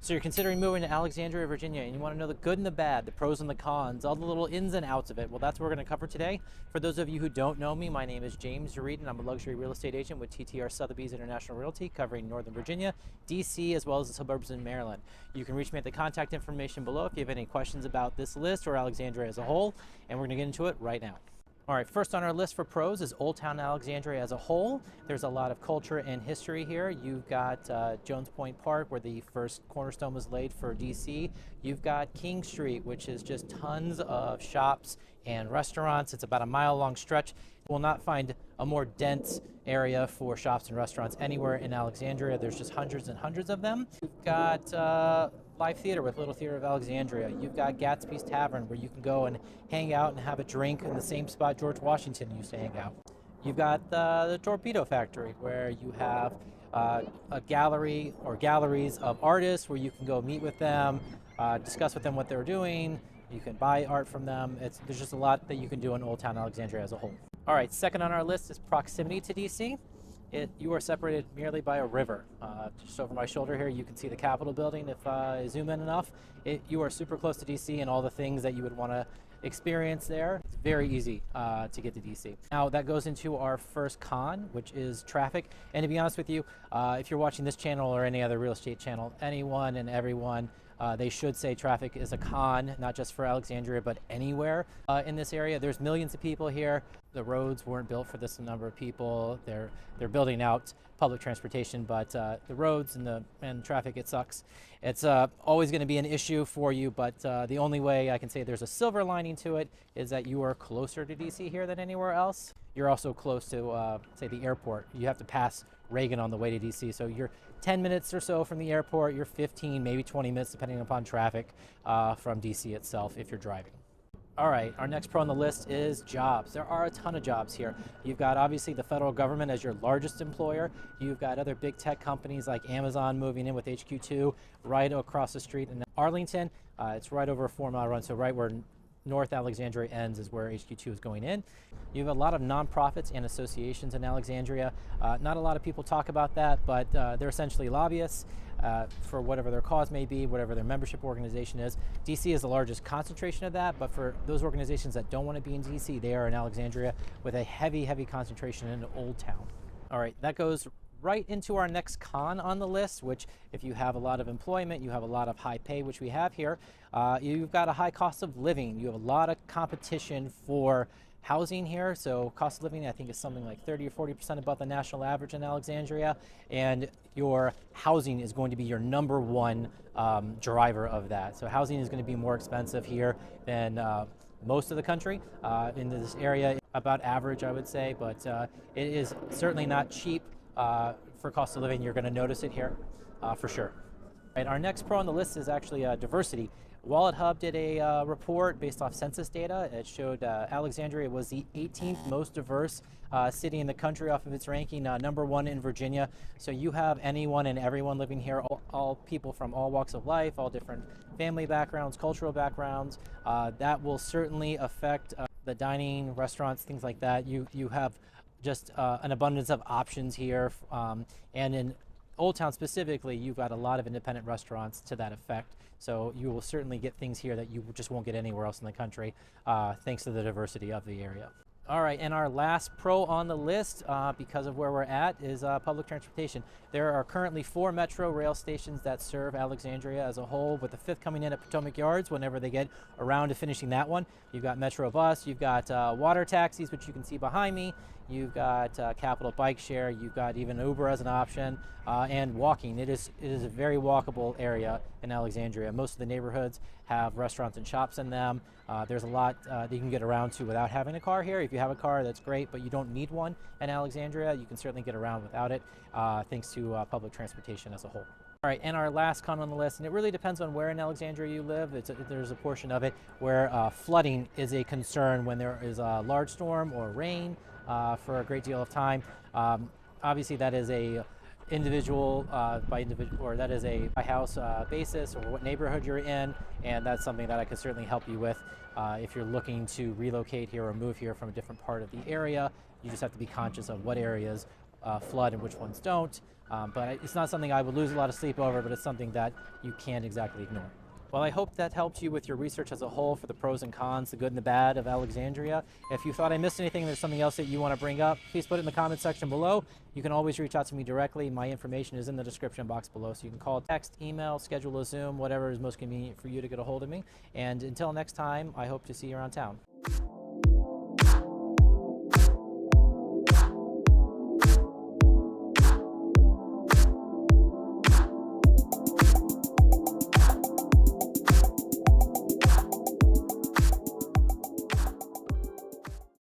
So you're considering moving to Alexandria, Virginia, and you want to know the good and the bad, the pros and the cons, all the little ins and outs of it. Well, that's what we're going to cover today. For those of you who don't know me, my name is James Reed, and I'm a luxury real estate agent with TTR Sotheby's International Realty, covering Northern Virginia, DC, as well as the suburbs in Maryland. You can reach me at the contact information below if you have any questions about this list or Alexandria as a whole, and we're going to get into it right now. All right, first on our list for pros is Old Town Alexandria as a whole. There's a lot of culture and history here. You've got Jones Point Park, where the first cornerstone was laid for DC. You've got King Street, which is just tons of shops and restaurants. It's about a mile-long stretch. You will not find a more dense area for shops and restaurants anywhere in Alexandria. There's just hundreds and hundreds of them. You've got live theater with Little Theater of Alexandria. You've got Gatsby's Tavern, where you can go and hang out and have a drink in the same spot George Washington used to hang out. You've got the Torpedo Factory, where you have a gallery or galleries of artists where you can go meet with them, discuss with them what they're doing. You can buy art from them. There's just a lot that you can do in Old Town Alexandria as a whole. All right, second on our list is proximity to DC. You are separated merely by a river. Just over my shoulder here, you can see the Capitol building. If I zoom in enough, you are super close to DC and all the things that you would want to experience there. It's very easy to get to DC. Now that goes into our first con, which is traffic. And to be honest with you, if you're watching this channel or any other real estate channel, anyone and everyone, they should say traffic is a con, not just for Alexandria, but anywhere in this area. There's millions of people here. The roads weren't built for this number of people. They're building out public transportation, but the roads and traffic, it sucks. It's always going to be an issue for you, but the only way I can say there's a silver lining to it is that you are closer to DC here than anywhere else. You're also close to, say, the airport. You have to pass Reagan on the way to DC, so you're 10 minutes or so from the airport. You're 15, maybe 20 minutes, depending upon traffic from DC itself if you're driving. All right, our next pro on the list is jobs. There are a ton of jobs here. You've got obviously the federal government as your largest employer. You've got other big tech companies like Amazon moving in with HQ2 right across the street in Arlington. It's right over a 4-mile run, so right where North Alexandria ends is where HQ2 is going in. You have a lot of nonprofits and associations in Alexandria. Not a lot of people talk about that, but they're essentially lobbyists for whatever their cause may be, whatever their membership organization is. DC is the largest concentration of that, but for those organizations that don't want to be in DC, they are in Alexandria with a heavy, heavy concentration in Old Town. All right, that goes right into our next con on the list, which if you have a lot of employment, you have a lot of high pay, which we have here, you've got a high cost of living. You have a lot of competition for housing here. So cost of living, I think, is something like 30 or 40% above the national average in Alexandria, and your housing is going to be your number one driver of that. So housing is going to be more expensive here than most of the country. In this area, about average, I would say, but it is certainly not cheap. For cost of living. You're going to notice it here for sure. Right, our next pro on the list is actually diversity. Wallet Hub did a report based off census data. It showed Alexandria was the 18th most diverse city in the country off of its ranking, number 1 in Virginia. So you have anyone and everyone living here, all people from all walks of life, all different family backgrounds, cultural backgrounds. That will certainly affect the dining, restaurants, things like that. You have just an abundance of options here, and in Old Town specifically, you've got a lot of independent restaurants to that effect. So you will certainly get things here that you just won't get anywhere else in the country, thanks to the diversity of the area. All right, and our last pro on the list, because of where we're at, is public transportation. There are currently 4 metro rail stations that serve Alexandria as a whole, with the 5th coming in at Potomac Yards whenever they get around to finishing that one. You've got Metro Bus, you've got water taxis, which you can see behind me. You've got Capital Bike Share, you've got even Uber as an option, and walking. It is a very walkable area in Alexandria. Most of the neighborhoods have restaurants and shops in them. There's a lot that you can get around to without having a car here. If you have a car, that's great, but you don't need one in Alexandria. You can certainly get around without it, thanks to public transportation as a whole. All right, and our last con on the list, and it really depends on where in Alexandria you live. There's a portion of it where flooding is a concern when there is a large storm or rain for a great deal of time. Obviously, that is a individual by individual, or that is a by house basis, or what neighborhood you're in, and that's something that I could certainly help you with if you're looking to relocate here or move here from a different part of the area. You just have to be conscious of what areas flood and which ones don't. But it's not something I would lose a lot of sleep over, but it's something that you can't exactly ignore. Well, I hope that helped you with your research as a whole for the pros and cons, the good and the bad of Alexandria. If you thought I missed anything, there's something else that you want to bring up, please put it in the comment section below. You can always reach out to me directly. My information is in the description box below, so you can call, text, email, schedule a Zoom, whatever is most convenient for you to get a hold of me. And until next time, I hope to see you around town.